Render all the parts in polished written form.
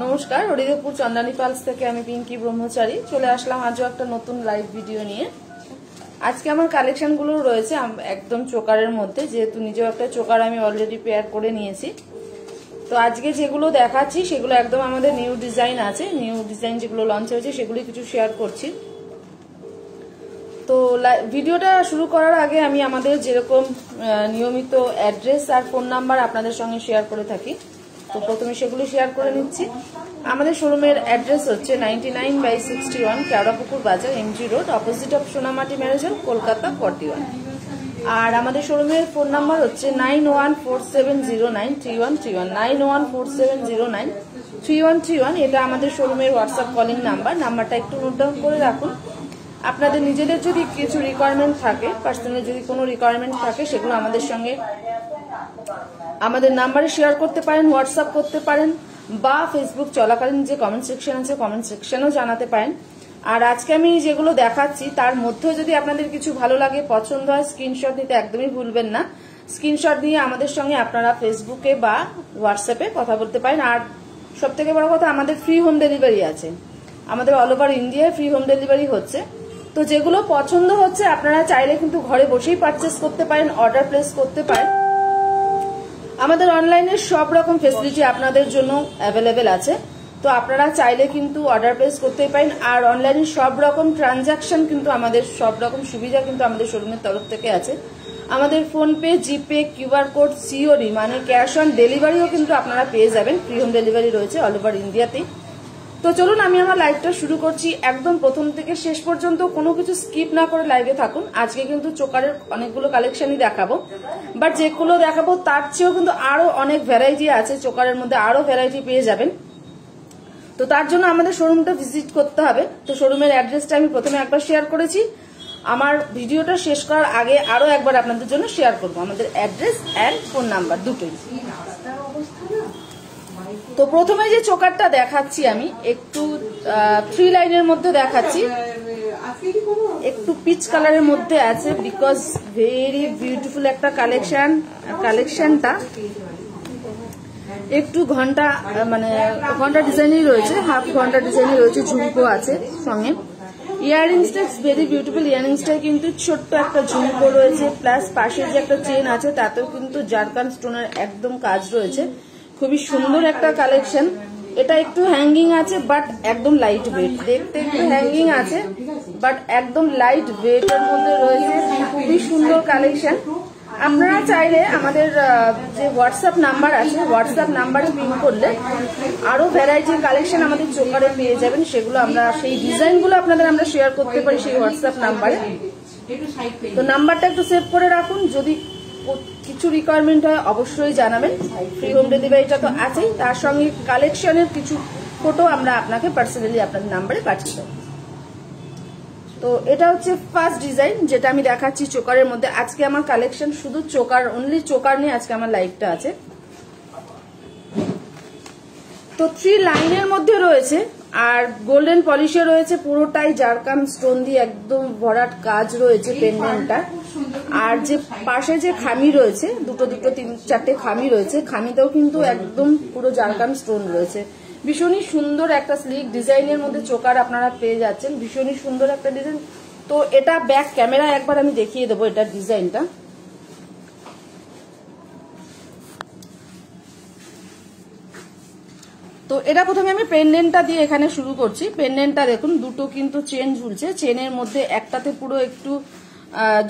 নমস্কার, হরিদেবপুর চন্দানী পালস থেকে আমি পিঙ্কি ব্রহ্মচারী চলে আসলাম আজও একটা নতুন লাইভ ভিডিও নিয়ে। আজকে আমার কালেকশনগুলো রয়েছে একদম চোকারের মধ্যে, যেহেতু নিজেও একটা চোকার আমি অলরেডি পেয়ার করে নিয়েছি। তো আজকে যেগুলো দেখাচ্ছি সেগুলো একদম আমাদের নিউ ডিজাইন আছে, নিউ ডিজাইন যেগুলো লঞ্চ হয়েছে সেগুলি কিছু শেয়ার করছি। তো ভিডিওটা শুরু করার আগে আমি আমাদের যেরকম নিয়মিত অ্যাড্রেস আর ফোন নাম্বার আপনাদের সঙ্গে শেয়ার করে থাকি, তো প্রথমে সেগুলো শেয়ার করে নিচ্ছি। আমাদের শোরুমের অ্যাড্রেস হচ্ছে 99/61 Keorapukur Bazar, MG road, opposite of Sonamati marriage hall, Kolkata 41। আর আমাদের শোরুমের ফোন নাম্বার হচ্ছে 9147093131, 9147093131। এটা আমাদের শোরুমের হোয়াটসঅ্যাপ কলিং নাম্বারটা একটু নোট ডাউন করে রাখুন। আপনাদের নিজেদের যদি কিছু রিকোয়ারমেন্ট থাকে, পার্সোনালি যদি কোনো রিকোয়ারমেন্ট থাকে, সেগুলো আমাদের সঙ্গে আমাদের নাম্বারে শেয়ার করতে পারেন, হোয়াটসঅ্যাপ করতে পারেন, বা ফেসবুক চলাকালীন যে কমেন্ট সেকশন আছে কমেন্ট সেকশনেও জানাতে পারেন। আর আজকে আমি যেগুলো দেখাচ্ছি তার মধ্যেও যদি আপনাদের কিছু ভালো লাগে, পছন্দ হয়, স্ক্রিনশট নিতে একদমই ভুলবেন না। স্ক্রিনশট নিয়ে আমাদের সঙ্গে আপনারা ফেসবুকে বা হোয়াটসঅ্যাপে কথা বলতে পারেন। আর সব থেকে বড় কথা, আমাদের ফ্রি হোম ডেলিভারি আছে, আমাদের অল ওভার ইন্ডিয়ায় ফ্রি হোম ডেলিভারি হচ্ছে। তো যেগুলো পছন্দ হচ্ছে আপনারা চাইলে কিন্তু ঘরে বসেই পারচেস করতে পারেন, অর্ডার প্লেস করতে পারেন। আমাদের অনলাইনে সব রকম ফেসিলিটি আপনাদের জন্য অ্যাভেলেবেল আছে, তো আপনারা চাইলে কিন্তু অর্ডার প্লেস করতেই পারেন। আর অনলাইনে সব রকম ট্রানজাকশন কিন্তু আমাদের, সব রকম সুবিধা কিন্তু আমাদের শোরুমের তরফ থেকে আছে। আমাদের ফোনপে, জিপে, কিউআর কোড, সিওডি মানে ক্যাশ অন ডেলিভারিও কিন্তু আপনারা পেয়ে যাবেন। ফ্রি হোম ডেলিভারি রয়েছে অল ওভার ইন্ডিয়াতেই। তো চলুন আমি আমার লাইভটা শুরু করছি। একদম প্রথম থেকে শেষ পর্যন্ত কোনো কিছু স্কিপ না করে লাইভে থাকুন। আজকে কিন্তু চোকারের অনেকগুলো কালেকশনই দেখাবো, বাট যেগুলো দেখাবো তার চেয়েও কিন্তু আরো অনেক ভ্যারাইটি আছে, চোকারের মধ্যে আরো ভ্যারাইটি পেয়ে যাবেন। তো তার জন্য আমাদের শোরুমটা ভিজিট করতে হবে। তো শোরুমের অ্যাড্রেসটা আমি প্রথমে একবার শেয়ার করেছি, আমার ভিডিওটা শেষ করার আগে আরো একবার আপনাদের জন্য শেয়ার করবো আমাদের অ্যাড্রেস অ্যান্ড ফোন নাম্বার দুটোই। তো প্রথমে যে চোকারটা দেখাচ্ছি আমি একটু 3 লাইনের মধ্যে দেখাচ্ছি, একটু পিচ কালারের মধ্যে আছে, বিকজ ভেরি বিউটিফুল একটা কালেকশনটা একটু ঘন্টা মানে ঘন্টা ডিজাইনই রয়েছে, হাফ ঘন্টা ডিজাইনই রয়েছে, ঝুমকো আছে সঙ্গে। ইয়াররিংসটা ভেরি বিউটিফুল, ইয়াররিংসটায় কিন্তু ছোট্ট একটা ঝুমকো রয়েছে, প্লাস পাশে যে একটা চেন আছে তাতেও কিন্তু জারকান স্টোনের একদম কাজ রয়েছে। খুবই সুন্দর একটা কালেকশন। এটা একটু হ্যাঙ্গিং আছে, বাট একদম লাইট ওয়েট, দেখতে একটু হ্যাঙ্গিং আছে বাট একদম লাইট ওয়েটের মধ্যে রয়েছে। খুবই সুন্দর কালেকশন। আপনারা চাইলে আমাদের যে হোয়াটসঅ্যাপ নাম্বার আছে, হোয়াটসঅ্যাপ নাম্বারে পিন করলে আরো ভ্যারাইটির কালেকশন আমাদের চোকারে পেয়ে যাবেন। সেগুলো আমরা, সেই ডিজাইনগুলো আপনাদের আমরা শেয়ার করতে পারি সেই হোয়াটসঅ্যাপ নাম্বারে। তো নাম্বারটা একটু সেভ করে রাখুন, যদি কিছু রিকোয়ারমেন্ট হয় অবশ্যই জানাবেন। ফ্রি হোম ডেলিভারিটা তো আছেই, তার সঙ্গে কালেকশনের কিছু ফটো আমরা আপনাকে পার্সোনালি আপনাদের নাম্বারে পাঠিয়ে দেবো। তো এটা হচ্ছে ফার্স্ট ডিজাইন যেটা আমি দেখাচ্ছি চোকারের মধ্যে। আজকে আমার কালেকশন শুধু চোকার, অনলি চোকার নিয়ে আজকে আমার লাইভটা আছে। তো 3 লাইনের মধ্যে রয়েছে, আর গোল্ডেন পলিশে রয়েছে, পুরোটাই জারকান স্টোন দিয়ে একদম ভরাট কাজ রয়েছে পেন্ডেন্টটা। আর যে পাশে যে খামি রয়েছে, দুটো 3-4টে খামি রয়েছে, খামিতেও কিন্তু একদম পুরো জারকান স্টোন রয়েছে। ভীষণই সুন্দর একটা স্লিক ডিজাইনের মধ্যে চোকার আপনারা পেয়ে যাচ্ছেন, ভীষণই সুন্দর একটা ডিজাইন। তো এটা ব্যাক ক্যামেরা একবার আমি দেখিয়ে দেবো এটার ডিজাইনটা। তো এটা প্রথমে আমি পেন্ডেন্টটা দিয়ে এখানে শুরু করছি। পেন্ডেন্টটা দেখুন, দুটো কিন্তু চেন ঝুলছে, চেনের মধ্যে একটাতে পুরো একটু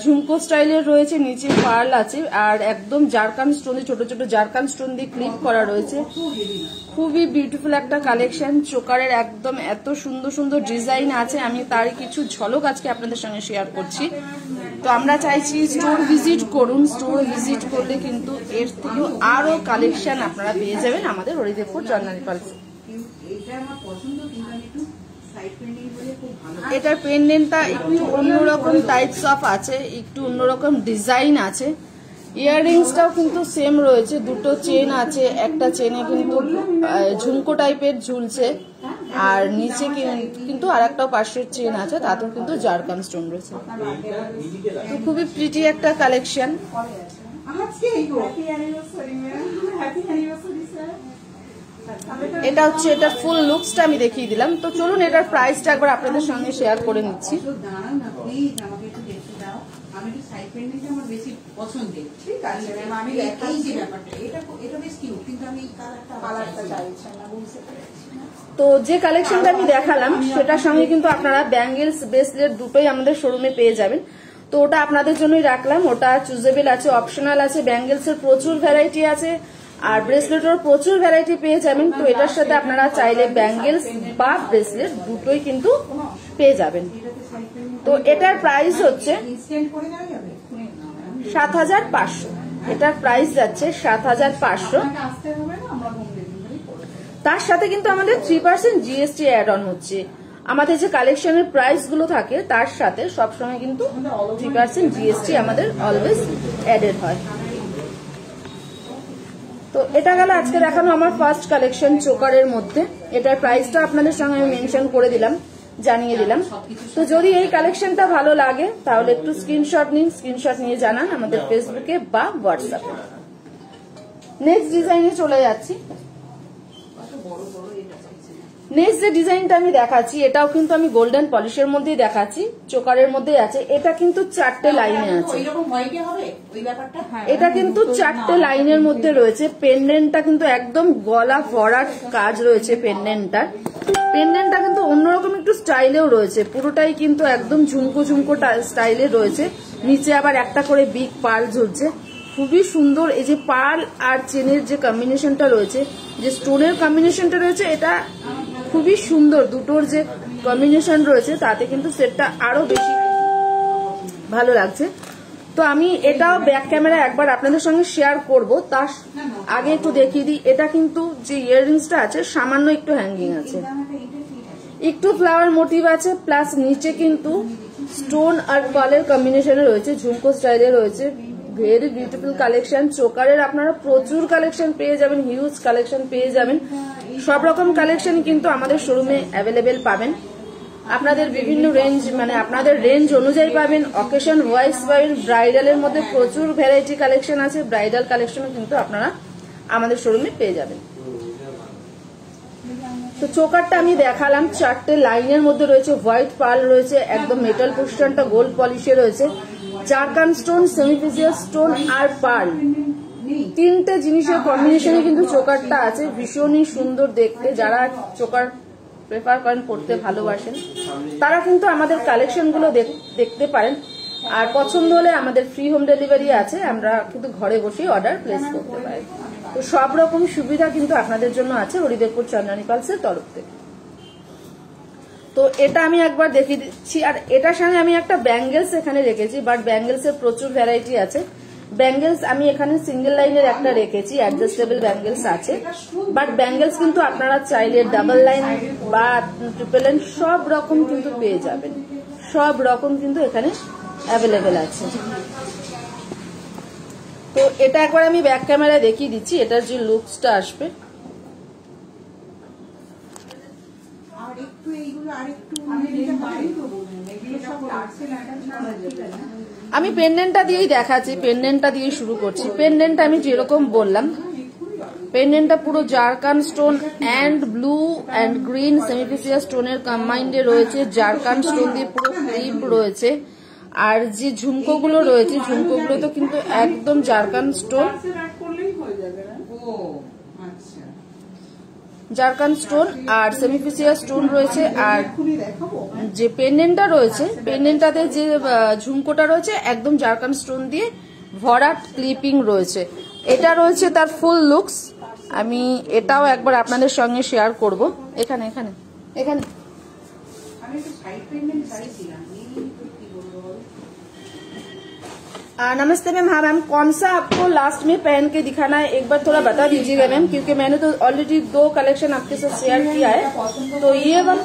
ঝুমকো স্টাইলের রয়েছে, নিচে পার্ল আছে, আর একদম জারকান স্টোনে ছোট ছোট জারকান স্টোন দিয়ে ক্লিপ করা রয়েছে। খুবই বিউটিফুল একটা কালেকশন। চোকারের একদম এত সুন্দর সুন্দর ডিজাইন আছে, আমি তারই কিছু ঝলক আজকে আপনাদের সঙ্গে শেয়ার করছি। তো আমরা চাইছি স্টোর ভিজিট করুন, স্টোর ভিজিট করলে কিন্তু এর থেকেও আরো কালেকশন আপনারা পেয়ে যাবেন আমাদের হরিদেবপুর চন্দানী পালসে। এটার পেন্ডেন্টটা একটু অন্যরকম টাইপস অফ আছে, একটু অন্যরকম ডিজাইন আছে। ইয়াররিংসটাও কিন্তু সেম রয়েছে, দুটো চেন আছে, একটা চেনে কিন্তু ঝুমকো টাইপের ঝুলছে, আর নিচে কিন্তু আর একটাও পাশের চেন আছে, তাতেও কিন্তু জারকান স্টোন রয়েছে। তো খুবই প্রিটি একটা কালেকশন। এটা হচ্ছে এটার ফুল লুকসটা আমি দেখিয়ে দিলাম। তো চলুন এটার প্রাইসটা একবার আপনাদের সঙ্গে শেয়ার করে নিচ্ছি। আমি একটু সাইড পেন্ডিংটা আমার বেশি পছন্দের। ঠিক আছে ম্যাম, আমি এই যে ব্যাপারটা এটা বেশ কিউট, কিন্তু আমি কালারটা চাইছি না, বুঝতে পেরেছি। তো যে কালেকশনটা আমি দেখালাম সেটার সঙ্গে কিন্তু আপনারা ব্যাঙ্গেলস ব্রেসলেট দুটোই আমাদের শোরুমে পেয়ে যাবেন। তো ওটা আপনাদের জন্যই রাখলাম, ওটা চুজেবল আছে, অপশনাল আছে। ব্যাঙ্গেলস এর প্রচুর ভ্যারাইটি আছে আর ব্রেসলেটের প্রচুর ভ্যারাইটি পেয়ে যাবেন। তো এটার সাথে আপনারা চাইলে ব্যাঙ্গেলস বা ব্রেসলেট দুটোই কিন্তু পেয়ে যাবেন। তো এটার প্রাইস হচ্ছে ৭৫০০। এটার প্রাইস যাচ্ছে ৭৫০০। তার সাথে কিন্তু আমাদের 3% জিএসটি অ্যাড অন হচ্ছে। আমাদের যে কালেকশনের প্রাইস গুলো থাকে তার সাথে সবসময় কিন্তু 3% জিএসটি আমাদের অলওয়েজ অ্যাডেড হয়। তো এটা গেল আজকে দেখানো আমার ফার্স্ট কালেকশন চোকারের মধ্যে। এটার প্রাইসটা আপনাদের সঙ্গে আমি মেনশন করে দিলাম, জানিয়ে দিলাম। তো যদি এই কালেকশনটা ভালো লাগে তাহলে একটু স্ক্রিনশট নিন, স্ক্রিনশট নিয়ে জানান আমাদের ফেসবুকে বা হোয়াটসঅ্যাপে। নেক্সট ডিজাইনে চলে যাচ্ছি। নেক্সট যে ডিজাইনটা আমি দেখাচ্ছি এটাও কিন্তু আমি গোল্ডেন পলিশের মধ্যেই দেখাচ্ছি, চোকারের মধ্যেই আছে। এটা কিন্তু 4টে লাইনে আছে, এটা কিন্তু 4টে লাইনের মধ্যে রয়েছে। পেন্ডেন্টটা কিন্তু একদম গলা ভরাট কাজ রয়েছে। পেন্ডেন্টটা কিন্তু অন্যরকম একটু স্টাইলেও রয়েছে, পুরোটাই কিন্তু একদম ঝুমকো ঝুমকো স্টাইলে রয়েছে। নিচে আবার একটা করে বিগ পার্ল ঝুলছে, খুবই সুন্দর। এই যে পার্ল আর চেনের যে কম্বিনেশনটা রয়েছে, যে স্টোনের কম্বিনেশনটা রয়েছে, এটা খুবই সুন্দর। দুটোর যে কম্বিনেশন রয়েছে তাতে কিন্তু সেটটা আরো বেশি ভালো লাগছে। তো আমি এটাও ব্যাক ক্যামেরা একবার আপনাদের সঙ্গে শেয়ার করব, তার আগে একটু দেখিয়ে দিই। এটা কিন্তু যে ইয়াররিংসটা আছে সামান্য একটু হ্যাঙ্গিং আছে, একটু ফ্লাওয়ার মোটিভ আছে, প্লাস নিচে কিন্তু স্টোন আর পার্লের কম্বিনেশনে রয়েছে, ঝুমকো স্টাইলে রয়েছে। Very beautiful collection. চোকারের আপনারা প্রচুর কালেকশন পেয়ে যাবেন, হিউজ কালেকশন পেয়ে যাবেন। সব রকম কালেকশন কিন্তু আমাদের শোরুমে অ্যাভেলেবেল পাবেন। আপনাদের বিভিন্ন রেঞ্জ, মানে আপনাদের রেঞ্জ অনুযায়ী পাবেন, অকেশন ওয়াইজ পাবেন। ব্রাইডালের মধ্যে প্রচুর ভ্যারাইটি কালেকশন আছে, ব্রাইডাল কালেকশনও কিন্তু আপনারা আমাদের শোরুমে পেয়ে যাবেন। তো চোকারটা আমি দেখালাম, 4টে লাইনের মধ্যে রয়েছে, হোয়াইট পার্ল রয়েছে, একদম মেটাল পোস্টানটা গোল্ড পলিশে রয়েছে, জারকান স্টোন, সেমিফিজিয়াল স্টোন আর পার্ল, 3টে জিনিসের কম্বিনেশনে কিন্তু চোকারটা আছে। ভীষণই সুন্দর দেখতে। যারা চোকার প্রেফার করেন, পড়তে ভালোবাসেন, তারা কিন্তু আমাদের কালেকশনগুলো দেখতে পারেন। আর পছন্দ হলে আমাদের ফ্রি হোম ডেলিভারি আছে, আমরা কিন্তু ঘরে বসেই অর্ডার প্লেস করতে পারি। তো সব রকম সুবিধা কিন্তু আপনাদের জন্য আছে হরিদেবপুর চন্দনী পালসের তরফ থেকে। তো এটা আমি একবার দেখিয়ে দিচ্ছি। আর এটার সঙ্গে আমি একটা ব্যাঙ্গেলস এখানে রেখেছি, বাট ব্যাঙ্গেলস এর প্রচুর ভ্যারাইটি আছে। ব্যাঙ্গেলস আমি এখানে সিঙ্গেল লাইনের একটা রেখেছি, অ্যাডজাস্টেবল ব্যাঙ্গেলস আছে। বাট ব্যাঙ্গেলস কিন্তু আপনারা চাইলে ডাবল লাইন বা ট্রিপল লাইন সব রকম কিন্তু পেয়ে যাবেন, সব রকম কিন্তু এখানে অ্যাভেলেবেল আছে। তো এটা একবার আমি ব্যাক ক্যামেরায় দেখিয়ে দিচ্ছি, এটার যে লুকসটা আসবে। আমি পেন্ডেন্টটা দিয়েই দেখাচ্ছি, পেন্ডেন্টটা দিয়ে শুরু করছি। পেন্ডেন্টটা আমি যেরকম বললাম, পেন্ডেন্টটা পুরো zircon stone and blue and green semiprecious স্টোনের কম্বাইন্ডে রয়েছে। জারকান স্টোন দিয়ে পুরো ক্লিপ রয়েছে। আর যে ঝুমকোগুলো রয়েছে, ঝুমকোগুলো তো কিন্তু একদম জারকান স্টোন, জারকান স্টোন আর সেমিফিসিয়া স্টোন রয়েছে। আর যে পেন্ডেন্টটা রয়েছে, পেন্ডেন্টটাতে যে ঝুমকোটা রয়েছে একদম জারকান স্টোন দিয়ে ভরাট ক্লিপিং রয়েছে। এটা রয়েছে তার ফুল লুকস। আমি এটাও একবার আপনাদের সঙ্গে শেয়ার করব। এখানে এখানে এখানে नमस्ते मैम। हाँ मैम, कौन सा आपको लास्ट में पहन के दिखाना है एक बार थोड़ा बता दीजिएगा मैम, क्योंकि मैंने तो ऑलरेडी 2 कलेक्शन आपके साथ शेयर किया है। तो ये वाला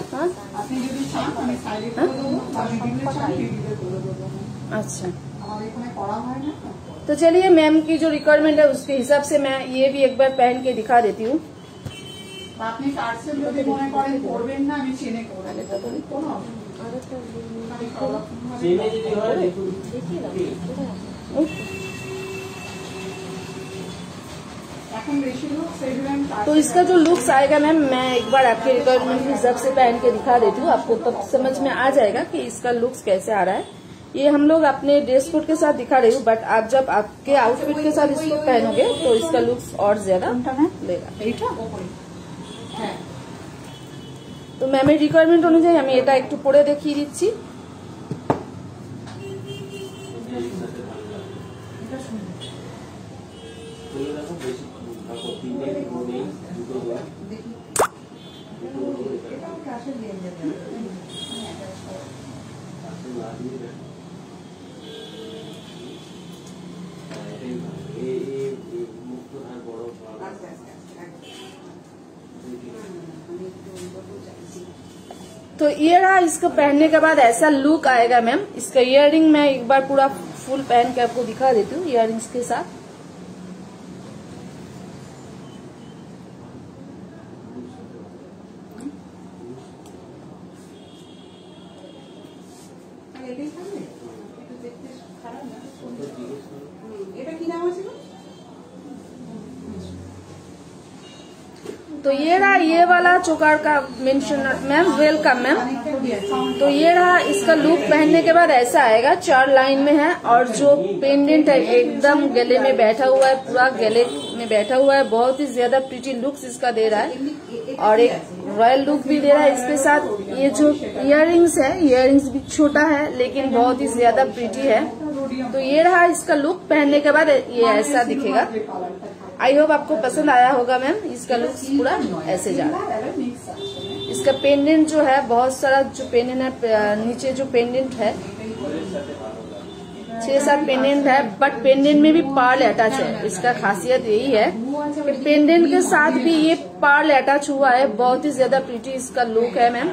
अच्छा, तो चलिए मैम की जो रिक्वायरमेंट है उसके हिसाब से मैं ये भी एक बार पहन के दिखा देती हूँ। तो इसका जो लुक्स आएगा मैम, मैं एक बार आपके रिक्वायरमेंट के हिसाब से पहन के दिखा देती हूँ, आपको तब समझ में आ जाएगा कि इसका लुक्स कैसे आ रहा है। ये हम लोग अपने ड्रेस कोड के साथ दिखा रही हूँ, बट आप जब आपके आउटफिट के साथ इसको पहनोगे तो इसका लुक्स और ज्यादा लेगा। तो मैम रिक्वायरमेंट अनुযায়ী আমি এটা একটু পরে দেখিয়ে দিচ্ছি। तो ये रहा, इसको पहनने के बाद ऐसा लुक आएगा मैम। इसका इयररिंग मैं एक बार पूरा फुल पहन के आपको दिखा देती हूँ इयररिंग्स के साथ। तो ये रहा ये वाला चोकार का मेंशन मैम, वेलकम मैम। तो ये रहा, इसका लुक पहनने के बाद ऐसा आएगा, 4 लाइन में है और जो पेंडेंट है एकदम गले में बैठा हुआ है, पूरा गले में बैठा हुआ है। बहुत ही ज्यादा प्रीटी लुक्स इसका दे रहा है और एक रॉयल लुक भी दे रहा है इसके साथ। ये जो इयररिंग्स है, इयररिंग्स भी छोटा है लेकिन बहुत ही ज्यादा प्रीटी है। तो ये रहा इसका लुक, पहनने के बाद ये ऐसा दिखेगा। आई होप आपको पसंद आया होगा मैम। इसका लुक पूरा ऐसे जा रहा है। इसका पेंडेंट जो है, बहुत सारा जो पेंडेंट है, नीचे जो पेंडेंट है 6-7 पेंडेंट है, बट पेंडेंट में भी पर्ल अटैच है। इसका खासियत यही है कि पेंडेंट के साथ भी ये पर्ल अटैच हुआ है। बहुत ही ज्यादा प्रीटी इसका लुक है मैम।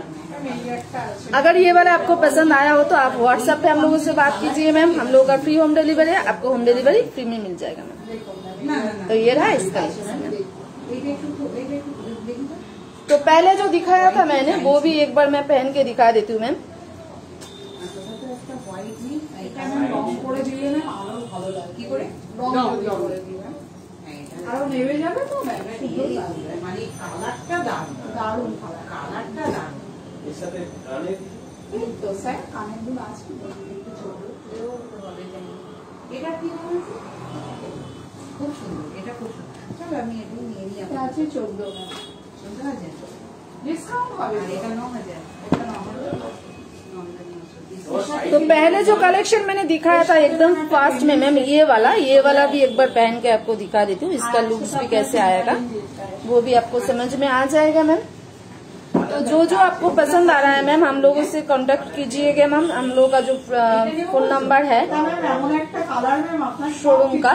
अगर ये वाला आपको पसंद आया हो तो आप व्हाट्सएप पे हम लोगों से बात कीजिए मैम। हम लोगों का फ्री होम डिलीवरी है, आपको होम डिलीवरी फ्री में मिल जाएगा मैम। तो ये रहा इसका। तो पहले जो दिखाया था मैंने वो भी एक बार मैं पहन के दिखा देती हूँ मैम। খুব সুন্দর, এটা খুব সুন্দর। চলো আমি এটা নিয়ে নিই। আছে 14,000 ডিসকাউন্ট হবে। এটা 9,000, এটা 9,000। तो पहले जो कलेक्शन मैंने दिखाया था एकदम फास्ट में मैम, ये वाला भी एक बार पहन के आपको दिखा देती हूँ। इसका लुक्स भी कैसे आएगा वो भी आपको समझ में आ जाएगा मैम। तो जो आपको पसंद आ रहा है मैम, हम लोगों से कांटेक्ट कीजिएगा मैम। हम लोगों का जो फोन नंबर है शोरूम का,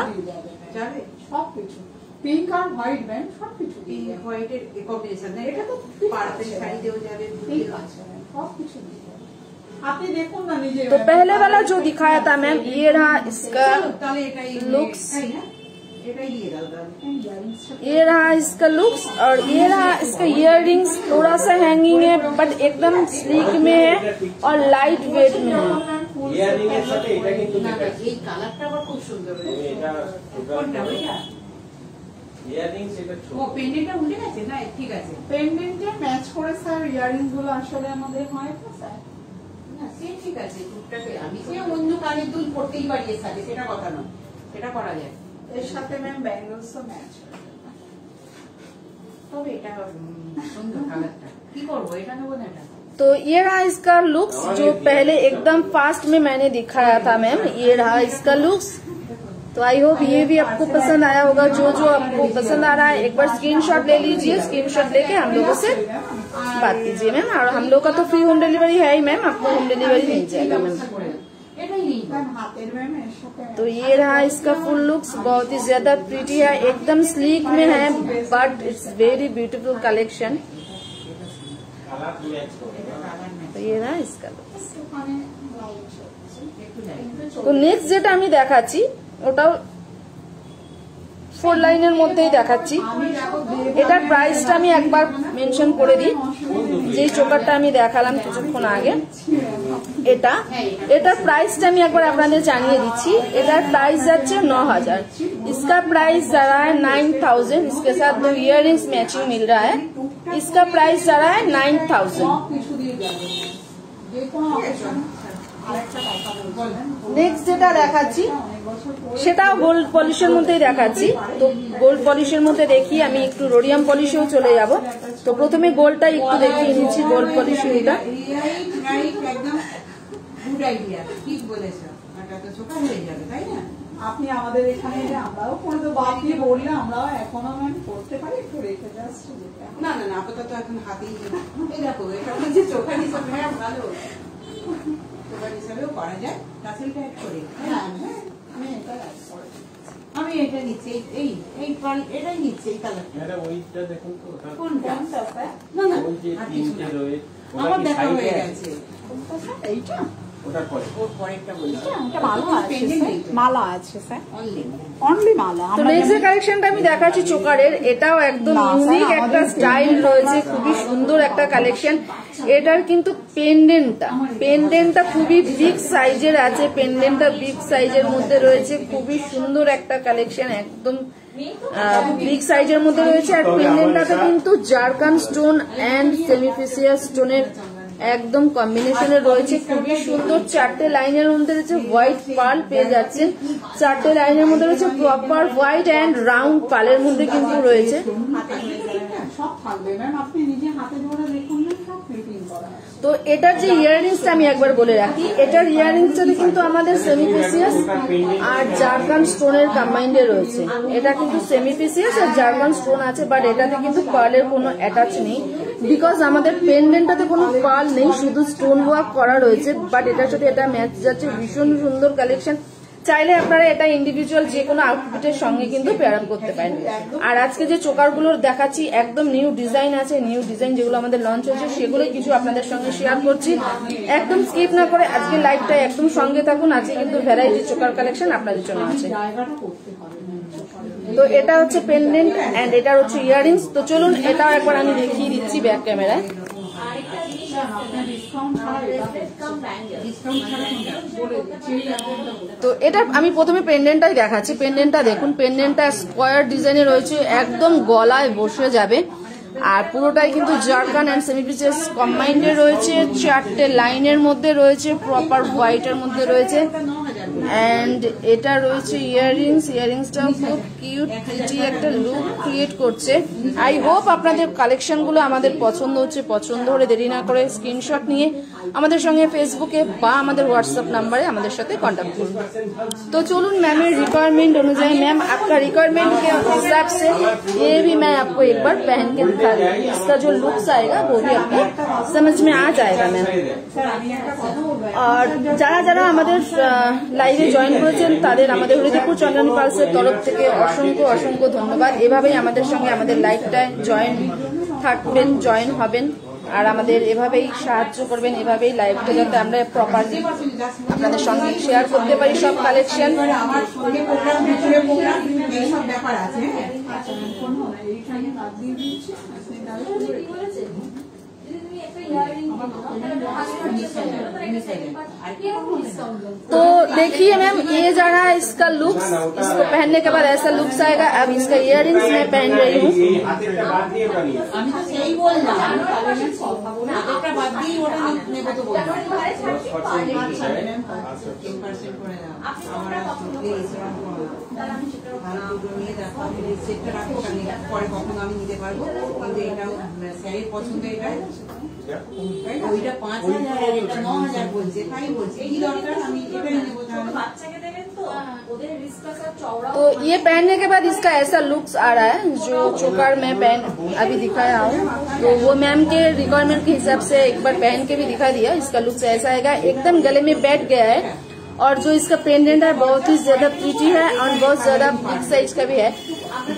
পিঙ্ক আর হোয়াইট ব্যান্ড সবকিছু, পিঙ্ক হোয়াইটের কম্বিনেশন না, এটা তো পাড়াতে শাড়ি দেওয়া যাবে, ঠিক আছে সবকিছু। আপনি দেখুন না নিজে। तो पहले वाला जो दिखाया था मैम, ये रहा इसका लुक्स, ये रहा इसका लुक्स और ये रहा इसका इयररिंग्स। थोड़ा सा हैंगिंग है बट एकदम स्लीक में है और लाइट वेट में है। ইয়রিংয়ের সাথে এটা কিন্তু এই কালারটা আবার খুব সুন্দর হয়েছে। এটা কোনটা ওইটা? ইয়ারিংস এটা ছোট। ও পেন্ডেন্টটা উল্টে গেছে না? ঠিক আছে, পেন্ডেন্টে ম্যাচ করে স্যার ইয়ারিংস গুলো আসলে আমাদের হয় তো স্যার। না সে ঠিক আছে, টুকটাকে আমি যে অন্য কানের দুল পড়তেই পারি এর সাথে, সেটা কথা নয়, সেটা করা যায়। এর সাথে ম্যাম ব্যাঙ্গলসও ম্যাচ হয়। তবে এটা সুন্দর কালারটা। কি করব, এটা নেব না এটা? तो ये रहा इसका लुक्स जो पहले एकदम फास्ट में मैंने दिखाया था मैम। ये रहा इसका लुक्स। तो आई होप ये भी आपको पसंद आया होगा। जो आपको पसंद आ रहा है एक बार स्क्रीनशॉट ले लीजिए। स्क्रीनशॉट लेके हम लोगों से बात कीजिए मैम। और हम लोग का तो फ्री होम डिलीवरी है ही मैम, आपको होम डिलीवरी मिल जाएगा मैम। तो ये रहा इसका फुल लुक्स। बहुत ही ज्यादा प्रीटी है, एकदम स्लीक में है but it's very beautiful collection. तो ये रहा इसका लुक्स। तो नेक्स्ट যেটা আমি দেখাচ্ছি ওটাও 4 লাইনের মধ্যেই দেখাচ্ছি। এটার প্রাইসটা আমি একবার মেনশন করে দিই। যেই চোকারটা আমি দেখালাম কিছুক্ষণ আগে, এটা এটার प्राइसটা আমি একবার আপনাদের জানিয়ে দিচ্ছি। এটার प्राइस যাচ্ছে 9000। इसका प्राइस जा रहा है 9000। इसके साथ 2 इयररिंग्स मैचिंग मिल रहा है। इसका प्राइस जा रहा है 9000। নেক্সট যেটা দেখাচ্ছি সেটাও গোল্ড পলিশের মধ্যেই দেখাচ্ছি। তো গোল্ড পলিশের মধ্যে দেখি, আমি একটু রোডিয়াম পলিশেও চলে যাব। তো প্রথমে গোল্ডটা একটু দেখিয়ে নিচ্ছি, গোল্ড পলিশটা। আপনি আমাদের এখানে আমরাও কোনো তো বাদ দিয়ে বললে আমরাও এখনো করতে পারি, একটু রেখে যাচ্ছি। না না না, আপাতত এখন হাতেই এই দেখো, এটা হচ্ছে চোখের হিসাবে ভালো, চোখের হিসাবেও করা যায়। টাসেলটা অ্যাড করে আমি এটা নিচ্ছি, এই এই এটাই নিচ্ছি, এই কালারটা। ওইটা দেখুন তো, কোনটা? না না, আমার দেখা হয়ে গেছে। এইটা ওটার পরে ওর পরেরটা বলছি, এটা মালা আছে, মালা আছে স্যার, অনলি মালা। তো নেক্সট যে কালেকশনটা আমি দেখাচ্ছি চোকারের, এটাও একদম ইউনিক একটা স্টাইল রয়েছে, খুবই সুন্দর একটা কালেকশন। এটার কিন্তু পেন্ডেন্টটা খুবই বিগ সাইজের আছে, পেন্ডেন্টটা বিগ সাইজের মধ্যে রয়েছে, খুবই সুন্দর একটা কালেকশন, একদম বিগ সাইজের মধ্যে রয়েছে। আর পেন্ডেন্টটাতে কিন্তু জারকান স্টোন এন্ড সেমিফেসিয়াস স্টোনের একদম কম্বিনেশনে রয়েছে, খুবই সুন্দর। 4টে লাইনের মধ্যে রয়েছে হোয়াইট পার্ল পেয়ে যাচ্ছেন, 4টে লাইনের মধ্যে রয়েছে প্রপার হোয়াইট এন্ড রাউন্ড পার্লের মধ্যে কিন্তু রয়েছে। তো এটার যে ইয়াররিংসটা আমি একবার বলে রাখি, এটার ইয়াররিংসটাতে কিন্তু আমাদের সেমিফেসিয়াস আর জারকান স্টোনের কম্বাইন্ডে রয়েছে। এটা কিন্তু সেমিফেসিয়াস আর জারকান স্টোন আছে, বাট এটাতে কিন্তু পার্লের কোনো অ্যাটাচ নেই, বিকজ আমাদের পেন্ডেন্টটাতে কোনো পার্ল নেই, শুধু স্টোন ওয়ার্ক করা রয়েছে। বাট এটার সাথে এটা ম্যাচ যাচ্ছে, ভীষণ সুন্দর কালেকশন। চাইলে আপনারা এটা ইন্ডিভিজুয়াল যে কোনো আউটফিটের সঙ্গে কিন্তু পেয়ার আপ করতে পারেন। আর আজকে যে চোকারগুলোর দেখাচ্ছি একদম নিউ ডিজাইন আছে, নিউ ডিজাইন যেগুলো আমাদের লঞ্চ হয়েছে সেগুলো কিছু আপনাদের সঙ্গে শেয়ার করছি। একদম স্কিপ না করে আজকে লাইভটা একদম সঙ্গে থাকুন, আজকে কিন্তু ভ্যারাইটি চোকার কালেকশন আপনাদের জন্য আছে। তো এটা হচ্ছে পেন্ডেন্ট এন্ড এটা হচ্ছে ইয়াররিংস। তো চলুন এটাও একবার আমি দেখিয়ে দিচ্ছি ব্যাক ক্যামেরায়। তো এটা আমি প্রথমে পেন্ডেন্টটাই দেখাচ্ছি। পেন্ডেন্টটা দেখুন, পেন্ডেন্টটা স্কোয়ার ডিজাইনে রয়েছে, একদম গলায় বসে যাবে। আর পুরোটাই কিন্তু জারকান এন্ড সেমিফেসিয়াস কম্বাইন্ডে রয়েছে, 4টে লাইনের মধ্যে রয়েছে, প্রপার হোয়াইটের মধ্যে রয়েছে। এন্ড এটা রয়েছে ইয়াররিংসটাও খুব কিউট প্রিটি একটা লুক ক্রিয়েট করছে। আই হোপ আপনাদের কালেকশনগুলো আমাদের পছন্দ হচ্ছে। পছন্দ হলে দেরি না করে স্ক্রিনশট নিয়ে আমাদের সঙ্গে ফেসবুকে বা আমাদের হোয়াটসঅ্যাপ নাম্বারে আমাদের সাথে कॉन्टैक्ट করুন। तो चलून मैम रिक्वायरमेंट अनुसार, मैम आपका रिक्वायरमेंट के हिसाब से ये भी मैं आपको एक बार पहन के दिखा दूँ, इसका जो लुक्स आएगा वो भी आपको समझ में आ जाएगा मैम। और যারা যারা আমাদের লাইভে জয়েন করেছেন তাদের আমাদের হরিদেবপুর চন্দনী পালসের তরফ থেকে অসংখ্য অসংখ্য ধন্যবাদ। এভাবেই আমাদের সঙ্গে আমাদের লাইভটায় জয়েন থাকবেন, জয়েন হবেন আর আমাদের এভাবেই সাহায্য করবেন, এভাবেই লাইভটা যাতে আমরা প্রপারলি আপনাদের সঙ্গে শেয়ার করতে পারি সব কালেকশন। तो देखिए मैम, ये जा रहा है इसका लुक्स, इसको पहनने के बाद ऐसा लुक्स आएगा। अब इसका इयररिंग्स मैं पहन रही हूँ। ওইটা 5000 আর এটা 9000 বলছে, তাই বলছে কি দরকার, আমি এটাই নেব। তাহলে বাচ্চাকে দেবেন তো ওদের রিস্কা সব চওড়া। तो ये पहनने के बाद इसका ऐसा लुक्स आ रहा है, जो चोकर मैं पहन अभी दिखाया हूँ। तो वो मैम के रिक्वायरमेंट के हिसाब से एक बार पहन के भी दिखा दिया। इसका लुक्स ऐसा आएगा, एकदम गले में बैठ गया है। और जो इसका पेंडेंट है बहुत ही ज्यादा प्रीटी है और बहुत ज्यादा बिग साइज का भी है।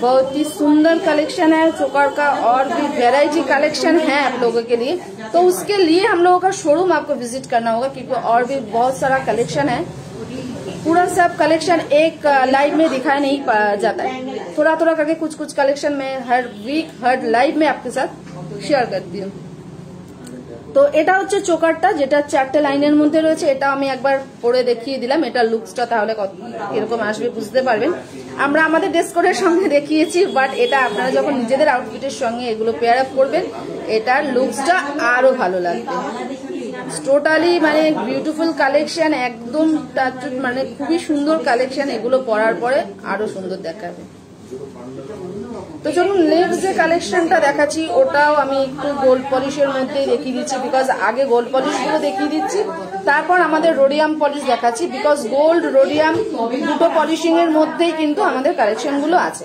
बहुत ही सुंदर कलेक्शन है चोकर का, और भी वेराइटी कलेक्शन है आप लोगों के लिए। तो उसके लिए हम लोगों का शोरूम आपको विजिट करना होगा, क्योंकि और भी बहुत सारा कलेक्शन है। पूरा सब कलेक्शन एक लाइव में दिखाया नहीं जाता है, थोड़ा थोड़ा करके कुछ कुछ कलेक्शन में हर वीक हर लाइव में आपके साथ शेयर करती हूँ। তো এটা হচ্ছে চোকারটা, যেটা 4টে লাইনের মধ্যে রয়েছে। এটা আমি একবার পরে দেখিয়ে দিলাম, এটা লুকসটা তাহলে এরকম আসবে বুঝতে পারবেন। আমরা আমাদের ড্রেস কোডের সঙ্গে দেখিয়েছি, বাট এটা আপনারা যখন নিজেদের আউটফিটের সঙ্গে এগুলো পেয়ার আপ করবেন, এটার লুকসটা আরো ভালো লাগবে। টোটালি মানে বিউটিফুল কালেকশন, একদম মানে খুবই সুন্দর কালেকশন। এগুলো পরার পরে আরো সুন্দর দেখাবে। তো চলুন নেক্সট যে কালেকশনটা দেখাচ্ছি ওটাও আমি একটু গোল্ড পলিশের মধ্যেই দেখিয়ে দিচ্ছি, বিকজ আগে গোল্ড পলিশগুলো দেখিয়ে দিচ্ছি, তারপর আমাদের রোডিয়াম পলিশ দেখাচ্ছি, বিকজ গোল্ড রোডিয়াম দুটো পলিশিং এর মধ্যেই কিন্তু আমাদের কালেকশন গুলো আছে।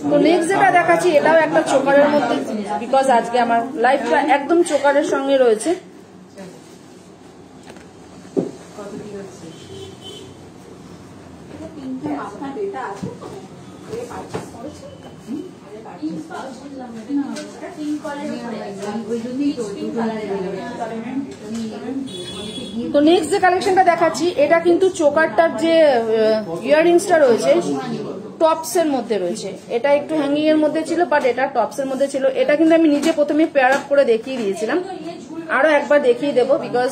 তো নেক্সট যেটা দেখাচ্ছি এটাও একটা চোকারের মধ্যে, বিকজ আজকে আমার লাইফটা একদম চোকারের সঙ্গে রয়েছে। তো নেক্সট যে কালেকশনটা দেখাচ্ছি এটা কিন্তু চোকারটার যে ইয়াররিংসটা রয়েছে টপস এর মধ্যে রয়েছে। এটা একটু হ্যাঙ্গিং এর মধ্যে ছিল, বাট এটা টপস এর মধ্যে ছিল। এটা কিন্তু আমি নিজে প্রথমে পেয়ার আপ করে দেখিয়ে দিয়েছিলাম, আরো একবার দেখিয়ে দেবো, বিকজ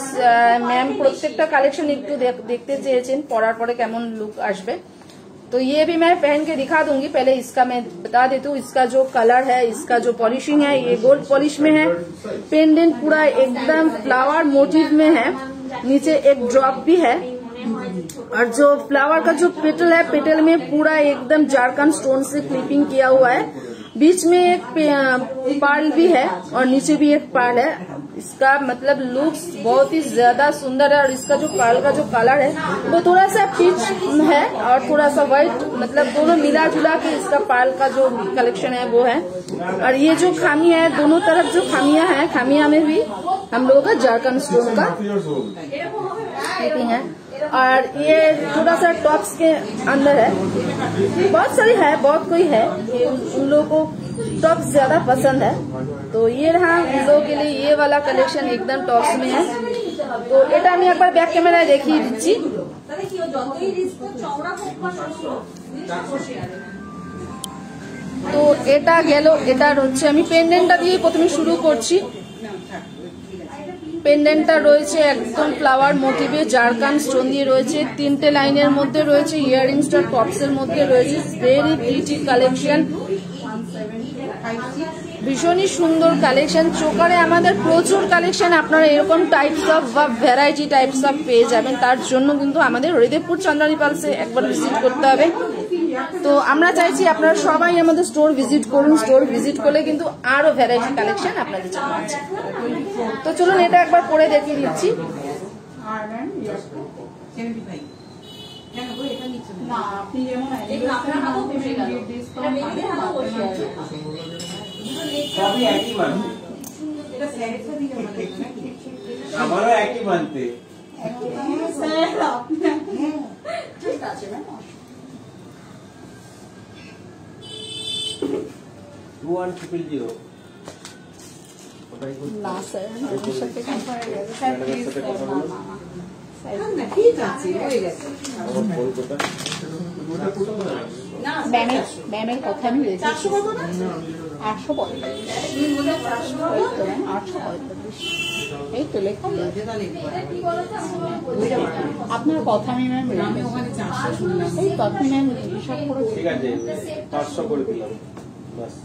ম্যাম প্রত্যেকটা कालेक्शन একটু देखते চেয়েছেন পরার পরে কেমন লুক আসবে। तो ये भी मैं पहन के दिखा दूंगी। पहले इसका मैं बता देती हूँ, इसका जो कलर है, इसका जो पॉलिशिंग है, ये गोल्ड पॉलिश में है। पेंडेंट पूरा एकदम फ्लावर मोटिव में है, नीचे एक ड्रॉप भी है, और जो फ्लावर का जो पेटल है, पेटल में पूरा एकदम जारकान स्टोन से क्लिपिंग किया हुआ है। बीच में एक पर्ल भी है और नीचे भी एक पर्ल है। इसका मतलब लुक्स बहुत ही ज्यादा सुंदर है। और इसका जो पर्ल का जो कलर है वो थोड़ा सा पीच है और थोड़ा सा व्हाइट, मतलब दोनों मिला जुला के इसका पर्ल का जो कलेक्शन है वो है। और ये जो खामी है, दोनों तरफ जो खामियां हैं, खामियां में भी हम लोगों का जारकान स्टोन का क्लिपिंग है। और ये थोड़ा सा टॉप्स के अंदर है, बहुत सारी है, बहुत कोई है, उन लोगों को टॉप्स ज्यादा पसंद है। तो ये रहा उन लोगों के लिए ये वाला कलेक्शन एकदम टॉप्स में है। तो এটা আমি একবার ব্যাক ক্যামেরায় দেখিয়ে দিচ্ছি। তো এটা গেল, এটার হচ্ছে আমি পেন্ডেন্টটা দিয়ে প্রথমে শুরু করছি। পেন্ডেন্টটা রয়েছে একদম ফ্লাওয়ার মোটিভে, জারকান স্টোন দিয়ে রয়েছে, 3টে লাইনের মধ্যে রয়েছে, ইয়াররিংসটা টপস এর মধ্যে রয়েছে। ভেরি প্রিটি কালেকশন, ভীষণই সুন্দর কালেকশন। চোকারে আমাদের প্রচুর কালেকশন, আপনারা এরকম টাইপস অফ বা ভ্যারাইটি টাইপস অফ পেয়ে যাবেন। তার জন্য কিন্তু আমাদের হরিদেবপুর চন্দ্রানী পালসে একবার ভিজিট করতে হবে। তো আমরা চাইছি আপনারা সবাই আমাদের স্টোর ভিজিট করুন। স্টোর ভিজিট করলে কিন্তু আরো ভ্যারাইটি কালেকশন আপনাদের জন্য আছে। তো চলুন এটা একবার পরে দেখিয়ে দিচ্ছি। আমারও একই মানতে ঠিক আছে না। 21000 না স্যার, আমার সাথে কথা হয়ে গেছে স্যার, প্লিজ না ঠিক আছে, হয়ে গেছে। ম্যামের কথা আমি রেখেছি। 400 কত না? 845। তুমি বলে 845। এই তো লেখা আছে। আপনার কথা আমি ম্যাম, আমি ওখানে 400 শুনলাম। এই তো আপনি ম্যাম হিসাব করে ঠিক আছে 500 করে দিলাম বাস।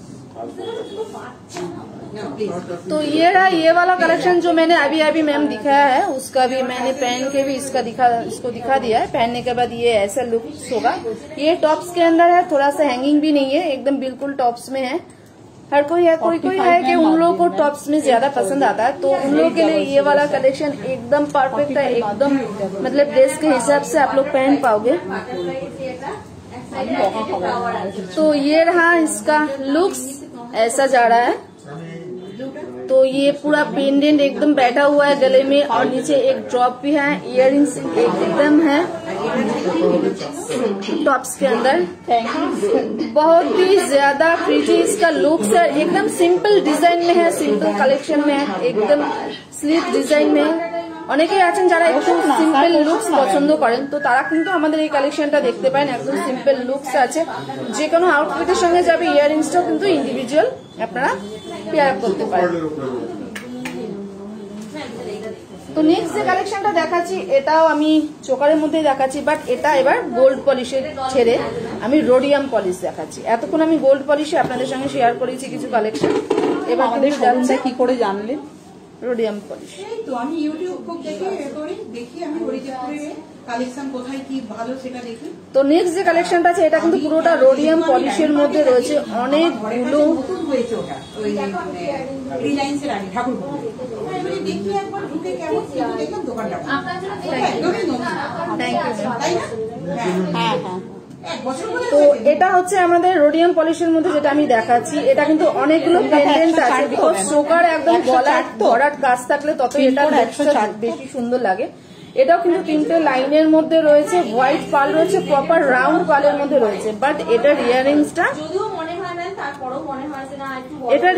तो ये रहा ये वाला कलेक्शन जो मैंने अभी मैम दिखाया है, उसका भी मैंने पहन के भी इसको दिखा दिया है। पहनने के बाद ये ऐसा लुक होगा। ये टॉप्स के अंदर है, थोड़ा सा हैंगिंग भी नहीं है, एकदम बिल्कुल टॉप्स में है। हर कोई है, कोई है कि उन लोगों को टॉप्स में ज्यादा पसंद आता है, तो उन लोगों के लिए ये वाला कलेक्शन एकदम परफेक्ट है, एकदम मतलब ड्रेस के हिसाब से आप लोग पहन पाओगे। तो ये रहा इसका लुक्स, ऐसा जा रहा है। तो ये पूरा पेंडेंट एकदम बैठा हुआ है गले में, और नीचे एक ड्रॉप भी है, इयररिंग्स एकदम है टॉप्स के अंदर। बहुत ही ज्यादा प्रीटी इसका लुक्स है, एकदम सिंपल डिजाइन में है, सिंपल कलेक्शन में है, एकदम स्लीक डिजाइन में। অনেকেই আছেন যারা একটু সিম্পল লুকস পছন্দ করেন, তো তারা কিন্তু আমাদের এই কালেকশনটা দেখতে পারেন। একদম সিম্পল লুকস আছে, যে কোনো আউটফিটের সঙ্গে যাবে। ইয়াররিংসটাও কিন্তু ইন্ডিভিজুয়াল আপনারা পেয়ার আপ করতে পারেন। তো নেক্সট যে কালেকশনটা দেখাচ্ছি এটাও আমি চোকারের মধ্যে দেখাচ্ছি, বাট এটা এবার গোল্ড পলিশের ছেড়ে আমি রোডিয়াম পলিশ দেখাচ্ছি। এতক্ষণ আমি গোল্ড পলিশে আপনাদের সঙ্গে শেয়ার করেছি কিছু কালেকশন, এবার আমাদের শোরুমটা কি করে জানলেন? Rhodium polish. তো আমি ইউটিউব খুব দেখি আমি হরিদেবপুরে কালেকশন কোথায় কি ভালো সেটা দেখি। তো নেক্সট যে কালেকশনটা আছে এটা কিন্তু পুরোটা রোডিয়াম পলিশের মধ্যে রয়েছে, অনেকগুলো নতুন হয়েছে ওটা, ওই রিলায়েন্সের আগে ঠাকুরপুর। এবারে দেখি একবার ঢুকে কেমন, কিন্তু দেখলাম দোকানটা একদমই নতুন। Thank you. তাই না? হ্যাঁ হ্যাঁ। তো এটা হচ্ছে আমাদের রোডিয়াম পলিশের মধ্যে যেটা আমি দেখাচ্ছি, এটা কিন্তু অনেকগুলো পেন্ডেন্ট আছে, বিকজ চোকার একদম গলার ভরাট কাজ থাকলে তত এটা বেশি সুন্দর লাগে। এটাও কিন্তু 3টে লাইনের মধ্যে রয়েছে, হোয়াইট পাল রয়েছে, প্রপার রাউন্ড পালের মধ্যে রয়েছে, বাট এটার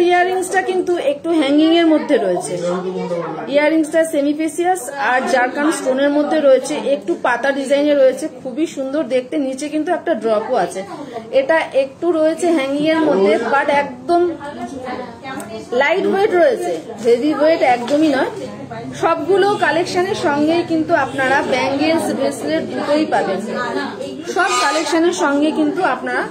ইয়ারিংসটা কিন্তু একটু হ্যাঙ্গিং এর মধ্যে রয়েছে। ইয়ারিংসটা সেমিফেসিয়াস আর জারকান স্টোনের মধ্যে রয়েছে, একটু পাতা ডিজাইনে রয়েছে, খুবই সুন্দর দেখতে। নিচে কিন্তু একটা ড্রপও আছে। এটা একটু রয়েছে হ্যাঙ্গিং এর মধ্যে, বাট একদম লাইট ওয়েট রয়েছে, হেভি ওয়েট একদমই নয়। সবগুলো কালেকশনের সঙ্গেই কিন্তু আপনারা ব্যাঙ্গেলস ব্রেসলেট দুটোই পাবেন, সব কালেকশনের সঙ্গে কিন্তু আপনারা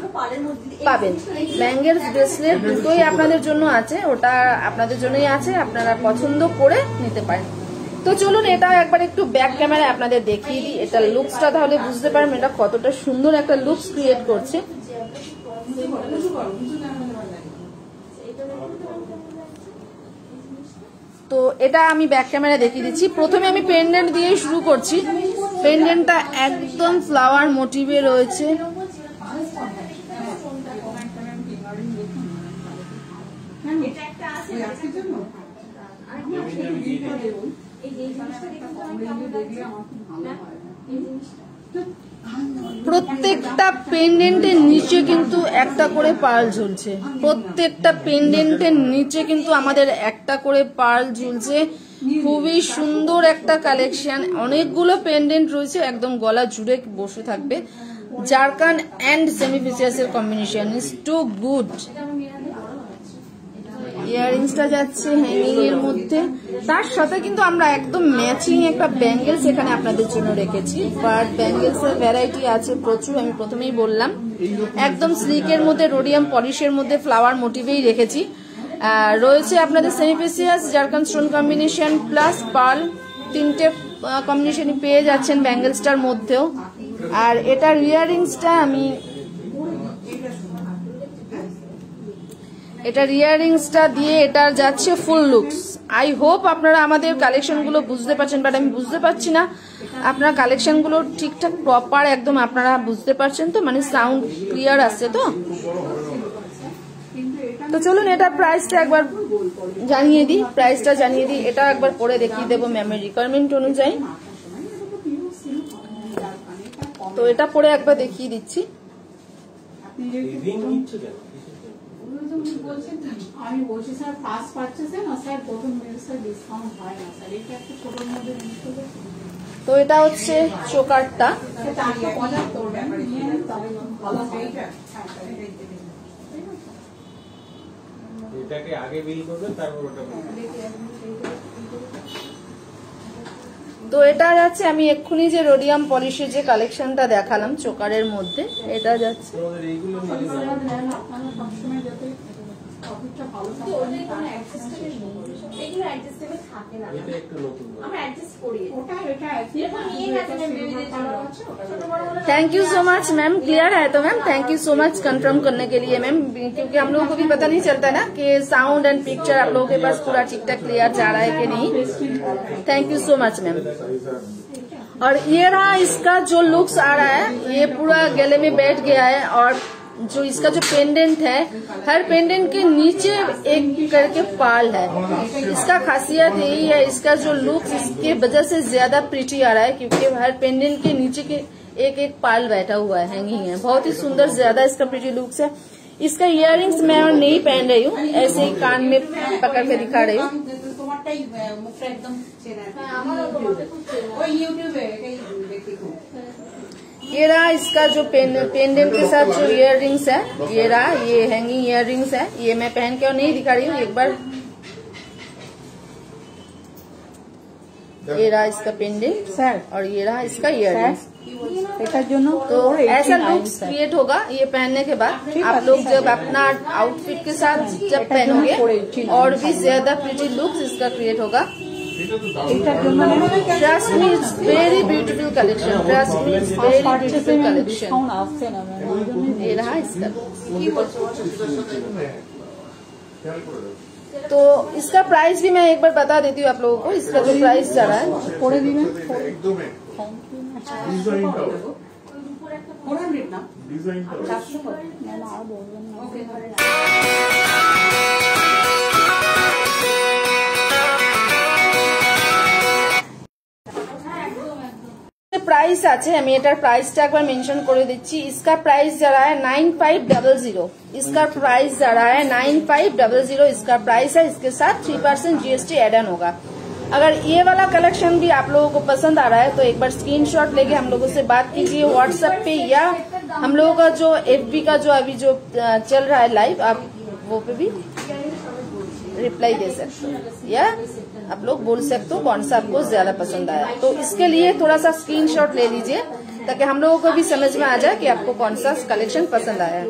পাবেন। ব্যাঙ্গেলস ব্রেসলেট দুটোই আপনাদের জন্য আছে, ওটা আপনাদের জন্যই আছে, আপনারা পছন্দ করে নিতে পারেন। তো চলুন এটা একবার একটু ব্যাক ক্যামেরায় আপনাদের দেখিয়ে দিই, এটা লুকসটা তাহলে বুঝতে পারবেন এটা কতটা সুন্দর একটা লুকস ক্রিয়েট করছে। তো এটা আমি ব্যাক ক্যামেরা দেখিয়ে দিচ্ছি। প্রথমে আমি পেন্ডেন্ট দিয়ে শুরু করছি। পেন্ডেন্টটা একদম ফ্লাওয়ার মোটিভে রয়েছে, প্রত্যেকটা পেন্ডেন্টের নিচে কিন্তু একটা করে পার্ল ঝুলছে, প্রত্যেকটা পেন্ডেন্টের নিচে কিন্তু আমাদের একটা করে পার্ল ঝুলছে। খুবই সুন্দর একটা কালেকশন, অনেকগুলো পেন্ডেন্ট রয়েছে, একদম গলা জুড়ে বসে থাকবে। জারকান এন্ড সেমিফেসিয়াস এর কম্বিনেশন ইজ টু গুড। ইয়ারিংসটা যাচ্ছে হ্যাঙ্গিং এর মধ্যে, তার সাথে কিন্তু আমরা একদম ম্যাচিং একটা ব্যাঙ্গেলস এখানে আপনাদের জন্য রেখেছি। বাট ব্যাঙ্গেলস এর ভ্যারাইটি আছে প্রচুর, আমি প্রথমেই বললাম। একদম স্লিকের মধ্যে রোডিয়াম পলিশের মধ্যে ফ্লাওয়ার মোটিভেই রেখেছি। রয়েছে আপনাদের semiprecious zircon stone combination plus pearl, 3টে কম্বিনেশনই পেয়ে যাচ্ছেন ব্যাঙ্গেলসটার মধ্যেও। আর এটার ইয়ারিংসটা আমি এটা ইয়ারিংসটা দিয়ে এটার যাচ্ছে ফুল লুকস। আই হোপ আপনারা আমাদের কালেকশনগুলো বুঝতে পারছেন, বাট আমি বুঝতে পারছি না আপনারা কালেকশনগুলো ঠিকঠাক প্রপার একদম আপনারা বুঝতে পারছেন তো, মানে সাউন্ড ক্লিয়ার আসছে তো। তো চলুন এটা প্রাইসটা একবার জানিয়ে দিই, প্রাইসটা জানিয়ে দিই। এটা একবার পরে দেখিয়ে দেবো ম্যামের রিকোয়ারমেন্ট অনুযায়ী। তো এটা পরে একবার দেখিয়ে দিচ্ছি। আমি বলছি স্যার ফার্স্ট পারচেজে না স্যার প্রথম মেসে ডিসকাউন্ট হয় না স্যার, এটা একটা ছোটর মধ্যে জিনিস। তো এটা হচ্ছে চোকারটা, এটাকে আগে বিল করবেন তারপর ওটা। তো এটা যাচ্ছে আমি এক্ষুনি যে রোডিয়াম পলিশের যে কালেকশনটা দেখালাম চোকারের মধ্যে, এটা যাচ্ছে এইগুলো thank you so much ma'am. Clear है तो ma'am thank you so much confirm करने के लिए मैम, क्योंकि हम लोगों को भी पता नहीं चलता ना कि साउंड एंड पिक्चर आप लोगों के पास पूरा ठीक ठाक क्लियर जा रहा है कि नहीं। Thank you so much ma'am. और ये रहा इसका जो लुक्स आ रहा है, ये पूरा गले में बैठ गया है। और जो इसका जो पेंडेंट है, हर पेंडेंट के नीचे एक करके पाल है। इसका खासियत यही है, इसका जो लुक्स इसके वजह से ज्यादा प्रिटी आ रहा है, क्योंकि हर पेंडेंट के नीचे के एक एक पाल बैठा हुआ है, हैंगिंग है। बहुत ही सुंदर, ज्यादा इसका प्रिटी लुक्स है। इसका इयररिंग्स मैं नहीं पहन रही हूँ, ऐसे ही कान में पकड़ के दिखा रही हूँ। ये रहा इसका जो पेंडेंट के साथ जो इयररिंग्स है, ये रहा, ये हैंगिंग इयररिंग्स है। ये मैं पहन के और नहीं दिखा रही हूँ, एक बार ये रहा इसका पेंडेंट सर और ये रहा इसका इयररिंग्स। এটার জন্য तो ऐसा लुक्स क्रिएट होगा ये पहनने के बाद। आप लोग जब अपना आउटफिट के साथ जब पहनोगे और भी ज्यादा प्रिटी लुक्स इसका क्रिएट होगा। এটার জন্য Trust me, it's very beautiful collection. Trust me, it's very beautiful collection. Discount আসছে না ম্যাম। ये रहा इसका। तो इसका प्राइस भी मैं एक बार बता देती हूँ आप लोगों को। इसका जो प्राइस जा रहा है করে দিবেন ডিজাইনটাও 400 না ডিজাইনটাও ম্যাম আর বলবেন না ওকে प्राइस আছে আমি এটার প্রাইসটা একবার মেনশন করে দিচ্ছি। इसका प्राइस जा रहा है 9500। इसका प्राइस जा रहा है 9500। इसका प्राइस है। इसके साथ 3% जीएसटी एड ऑन होगा। अगर ये वाला कलेक्शन भी आप लोगों को पसंद आ रहा है तो एक बार स्क्रीनशॉट लेके हम लोगों से बात कीजिए व्हाट्सएप पे, या हम लोगों का जो एफबी का जो अभी जो चल रहा है लाइव, आप वो पे भी रिप्लाई दे सकते हो या आप लोग बोल सकते हो कौन सा आपको ज्यादा पसंद आया। तो इसके लिए थोड़ा सा स्क्रीनशॉट ले लीजिए ताकि हम लोगों को भी समझ में आ जाए कि आपको कौन सा कलेक्शन पसंद आया है।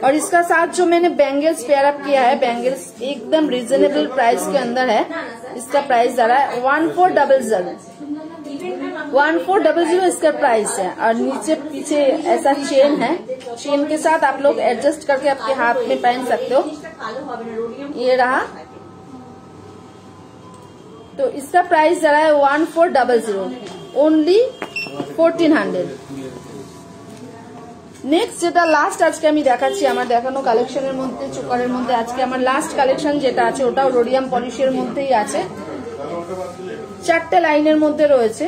और इसका साथ जो मैंने बैंगल्स पेयर अप किया है, बैंगल्स एकदम रिजनेबल प्राइस के अंदर है। इसका प्राइस जा रहा है 1400। 1400 इसका प्राइस है। और नीचे पीछे ऐसा चेन है, चेन के साथ आप लोग एडजस्ट करके आपके हाथ में पहन सकते हो। ये रहा। तो इसका प्राइस जा रहा है 1400 ओनली 1400। নেক্সট যেটা লাস্ট আজকে আমি দেখাচ্ছি আমার দেখানো কালেকশনের মধ্যে, চোকারের মধ্যে আজকে আমার লাস্ট কালেকশন যেটা আছে ওটাও রোডিয়াম পলিশের মধ্যেই আছে। 4টে লাইনের মধ্যে রয়েছে,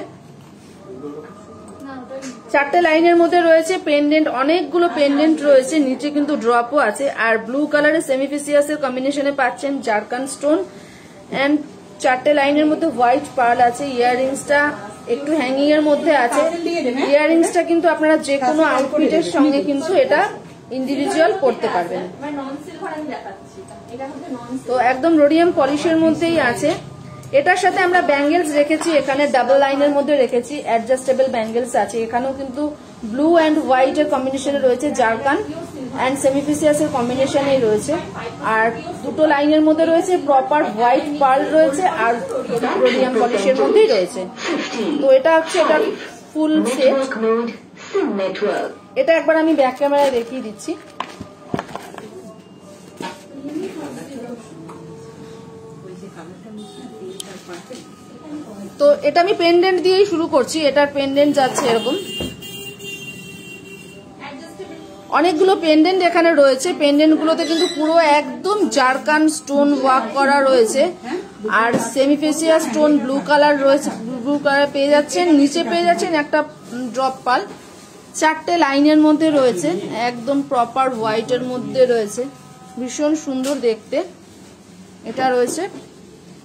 4টে লাইনের মধ্যে রয়েছে পেন্ডেন্ট, অনেকগুলো পেন্ডেন্ট রয়েছে, নিচে কিন্তু ড্রপও আছে। আর ব্লু কালারের সেমিফিসিয়াসের কম্বিনেশনে পাচ্ছেন জারকান স্টোন এন্ড 4টে লাইনের মধ্যে হোয়াইট পার্ল আছে। ইয়াররিংসটা একটু হ্যাঙ্গিং এর মধ্যে আছে। ইয়াররিংসটা কিন্তু আপনারা যে কোনো আউটফিটের সঙ্গে কিন্তু এটা ইন্ডিভিজুয়াল পড়তে পারবেন। তো একদম রোডিয়াম পলিশের মধ্যেই আছে। এটার সাথে আমরা ব্যাঙ্গেলস রেখেছি, এখানে ডাবল লাইনের মধ্যে রেখেছি, অ্যাডজাস্টেবল ব্যাঙ্গেলস আছে। এখানেও কিন্তু ব্লু অ্যান্ড হোয়াইট এর কম্বিনেশনে রয়েছে, জারকান অ্যান্ড সেমিফিসিয়াস এর কম্বিনেশনেই রয়েছে। আর দুটো লাইনের মধ্যে রয়েছে, প্রপার হোয়াইট পার্ল রয়েছে আর রোডিয়াম পলিশের মধ্যেই রয়েছে। তো এটা হচ্ছে এটা ফুল সেট। এটা একবার আমি ব্যাক ক্যামেরায় দেখিয়ে দিচ্ছি। তো এটা আমি পেন্ডেন্ট দিয়েই শুরু করছি। এটার পেন্ডেন্ট যাচ্ছে এরকম, অনেকগুলো পেন্ডেন্ট এখানে রয়েছে। পেন্ডেন্ট গুলোতে কিন্তু পুরো একদম জারকান স্টোন ওয়ার্ক করা রয়েছে আর সেমিফেসিয়া স্টোন ব্লু কালার রয়েছে, ব্লু কালার পেয়ে যাচ্ছেন। নিচে পেয়ে যাচ্ছেন একটা ড্রপ পাল। 4টে লাইনের মধ্যে রয়েছে, একদম প্রপার হোয়াইটের মধ্যে রয়েছে, ভীষণ সুন্দর দেখতে এটা রয়েছে।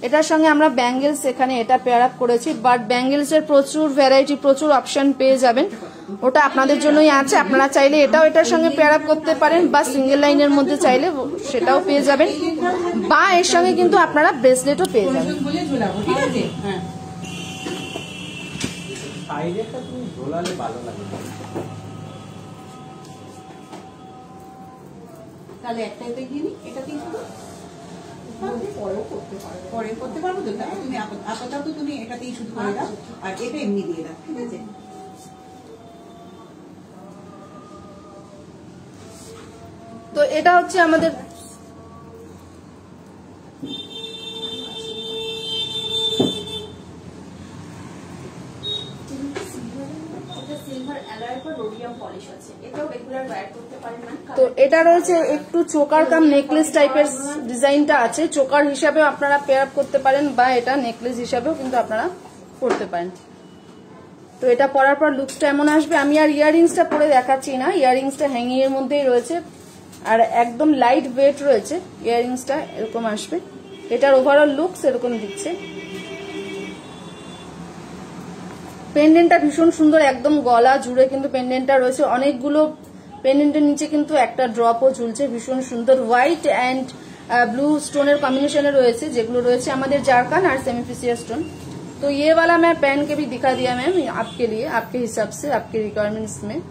এটার সঙ্গে আমরা ব্যাঙ্গেলস এখানে এটা পেয়ার আপ করেছি, বাট ব্যাঙ্গেলস এর প্রচুর ভ্যারাইটি, প্রচুর অপশন পেয়ে যাবেন, ওটা আপনাদের জন্যই আছে। আপনারা চাইলে এটাও এটার সঙ্গে পেয়ার আপ করতে পারেন, বা সিঙ্গেল লাইনের মধ্যে চাইলে সেটাও পেয়ে যাবেন, বা এর সঙ্গে কিন্তু আপনারা ব্রেসলেটও পেয়ে যাবেন। ঠিক আছে, হ্যাঁ সাইডেটা তুমি ঝোলালে ভালো লাগে। তাহলে একটাতে গিয়ে নি, এটাতেই শুধু পরেও করতে পারবো, পরে করতে পারবো তো। তুমি আপাতত তুমি এটাতেই শুধু করে দাও আর এটা এমনি দিয়ে দাও, ঠিক আছে। তো এটা হচ্ছে আমাদের তো এটা রয়েছে একটু চোকার কাম নেকলেস টাইপের ডিজাইনটা আছে। চোকার হিসাবেও আপনারা পেয়ার আপ করতে পারেন, বা এটা নেকলেস হিসাবেও কিন্তু আপনারা করতে পারেন। তো এটা পরার পর লুকসটা এমন আসবে। আমি আর ইয়াররিংসটা পরে দেখাচ্ছি না, ইয়াররিংসটা হ্যাঙ্গিং এর মধ্যেই রয়েছে আর একদম লাইট ওয়েট রয়েছে। ইয়াররিংসটা এরকম আসবে, এটার ওভারঅল লুকস এরকম দিচ্ছে। পেন্ডেন্টটা ভীষণ সুন্দর, একদম গলা জুড়ে কিন্তু পেন্ডেন্টটা রয়েছে। অনেকগুলো পেন্ডেন্টের নিচে কিন্তু একটা ড্রপও ঝুলছে, ভীষণ সুন্দর। হোয়াইট অ্যান্ড ব্লু স্টোনের কম্বিনেশনে রয়েছে, যেগুলো রয়েছে আমাদের জারকান আর সেমিফিসিয়া স্টোন। तो ये वाला मैं पहन के भी दिखा दिया मैम आपके लिए, आपके हिसाब से, आपके रिक्वायरमेंट्स में।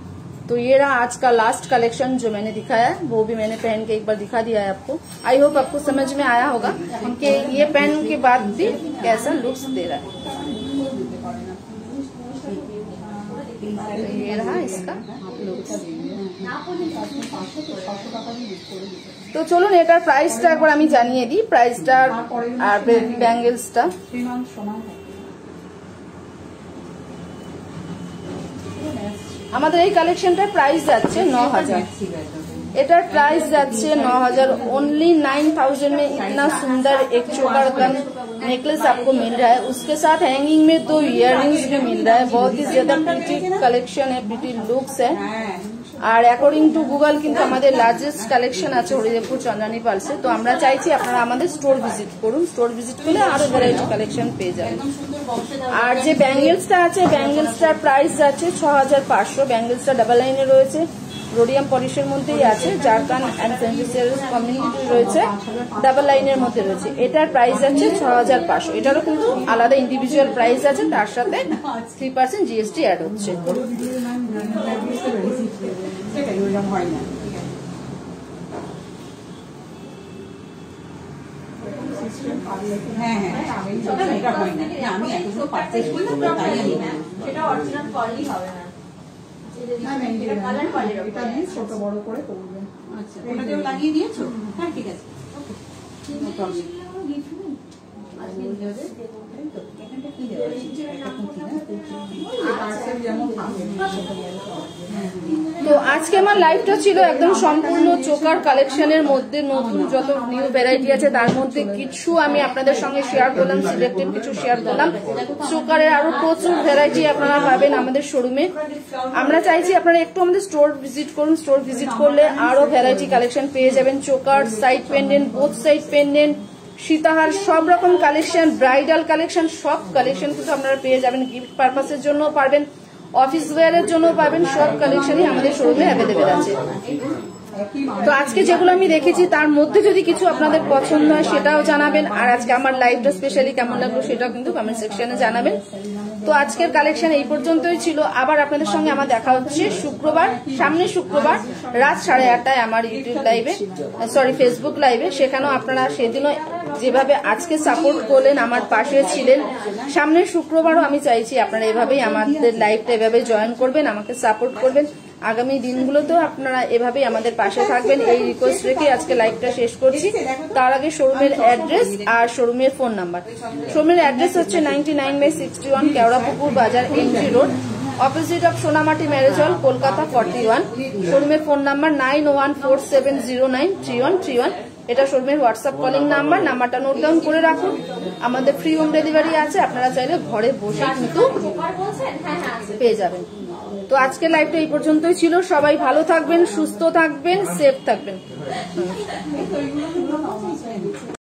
तो ये रहा आज का लास्ट कलेक्शन जो मैंने दिखाया है, वो भी मैंने पहन के एक बार दिखा दिया है आपको। आई होप आपको समझ में आया होगा कि ये पहन के बाद भी कैसा लुक्स दे रहा है। तो ये रहा इसका लुक्स। তো চলুন এটার প্রাইসটা একবার আমি জানিয়ে দিই, প্রাইসটা আর ব্যাঙ্গেলসটা। আমাদের এই কালেকশনটার প্রাইস যাচ্ছে 9000, एटार प्राइस जाच्छे 9000 ओनली 9000 में इतना सुंदर एक चोकर का नेकलेस आपको मिल रहा है। उसके साथ हैंगिंग में 2 इयररिंग्स भी मिल रहा है। बहुत ही ज्यादा प्रिटी कलेक्शन है, प्रिटी लुक्स है। আর অ্যাকর্ডিং টু গুগল কিন্তু আমাদের লার্জেস্ট কালেকশন আছে হরিদেবপুর চন্দ্রানী পালসে। তো আমরা চাইছি আপনারা আমাদের স্টোর ভিজিট করুন, স্টোর ভিজিট করলে আরো ভ্যারাইটি কালেকশন পেয়ে যাবেন। আর যে ব্যাঙ্গেলসটা আছে, ব্যাঙ্গেলসটার প্রাইস যাচ্ছে 6500। ব্যাঙ্গেলসটা ডাবল লাইনে রয়েছে, রোডিয়াম পলিশের মধ্যেই আছে, জারকান এন্ড সেন্সিসিয়াল কমিউনিটি রয়েছে, ডাবল লাইনের মধ্যে রয়েছে। এটার প্রাইস যাচ্ছে 6500। এটারও কিন্তু আলাদা ইন্ডিভিজুয়াল প্রাইস আছে, তার সাথে 3% জিএসটি অ্যাড হচ্ছে। হ্যাঁ হ্যাঁ এটা হয় না, আমি একটু পারচেজ করলাম তাই আমি সেটা অরিজিনাল কোয়ালিটি হবে না। এটা কালার কোয়ালিটি এটা দিয়ে ছোট বড় করে করবে। আচ্ছা ওটা দিয়ে লাগিয়ে দিয়েছো? হ্যাঁ ঠিক আছে, ওকে নো প্রবলেম। আজকে ভিডিওতে এখানটা কি দেওয়া আছে, এটা কুচি না ওই পার্সেল যেমন থাকে ছোট বড়। তো আজকে আমার লাইভটা ছিল একদম সম্পূর্ণ চোকার কালেকশনের মধ্যে। নতুন যত নিউ ভ্যারাইটি আছে তার মধ্যে কিছু আমি আপনাদের সঙ্গে শেয়ার করলাম, সিলেক্টেড কিছু শেয়ার করলাম। চোকারের আরো প্রচুর ভ্যারাইটি আপনারা পাবেন আমাদের শোরুমে। আমরা চাইছি আপনারা একটু আমাদের স্টোর ভিজিট করুন, স্টোর ভিজিট করলে আরো ভ্যারাইটি কালেকশন পেয়ে যাবেন। Choker, side pendant, both side pendant, সীতাহার, সব রকম কালেকশন, ব্রাইডাল কালেকশন, সব কালেকশন কিন্তু আপনারা পেয়ে যাবেন। গিফট পারপাসের জন্য পারবেন, অফিস ওয়্যারের জন্য পাবেন, সব কালেকশনই আমাদের শোরুমে অ্যাভেলেবেল আছে। তো আজকে যেগুলো আমি দেখেছি তার মধ্যে যদি কিছু আপনাদের পছন্দ হয় সেটাও জানাবেন। আর আজকে আমার লাইভটা স্পেশালি কেমন লাগলো সেটাও কিন্তু কমেন্ট সেকশনে জানাবেন। তো আজকের কালেকশন এই পর্যন্তই ছিল। আবার আপনাদের সঙ্গে আমার দেখা হচ্ছে শুক্রবার, সামনে শুক্রবার রাত 8:30টায় আমার ইউটিউব লাইভে, সরি ফেসবুক লাইভে। সেখানেও আপনারা সেদিনও যেভাবে আজকে সাপোর্ট করলেন, আমার পাশে ছিলেন, সামনের শুক্রবারও আমি চাইছি আপনারা এভাবেই আমাদের লাইভটা এভাবে জয়েন করবেন, আমাকে সাপোর্ট করবেন। আগামী দিনগুলোতেও আপনারা এভাবেই আমাদের পাশে থাকবেন, এই রিকোয়েস্ট রেখে আজকে লাইভটা শেষ করছি। তার আগে শোরুমের অ্যাড্রেস আর শোরুমের ফোন নাম্বার। শোরুমের অ্যাড্রেস হচ্ছে 99/61 Keorapukur Bazar, MG road, opposite of Sonamati marriage hall, Kolkata 41। শোরুমের ফোন নাম্বার 9147093131। এটা শোরুমের হোয়াটসঅ্যাপ কলিং নাম্বার। নাম্বারটা নোট ডাউন করে রাখুন। আমাদের ফ্রি হোম ডেলিভারি আছে, আপনারা চাইলে ঘরে বসে কিন্তু পেয়ে যাবেন। তো আজকের লাইভটা এই পর্যন্তই ছিল। সবাই ভালো থাকবেন, সুস্থ থাকবেন, সেফ থাকবেন।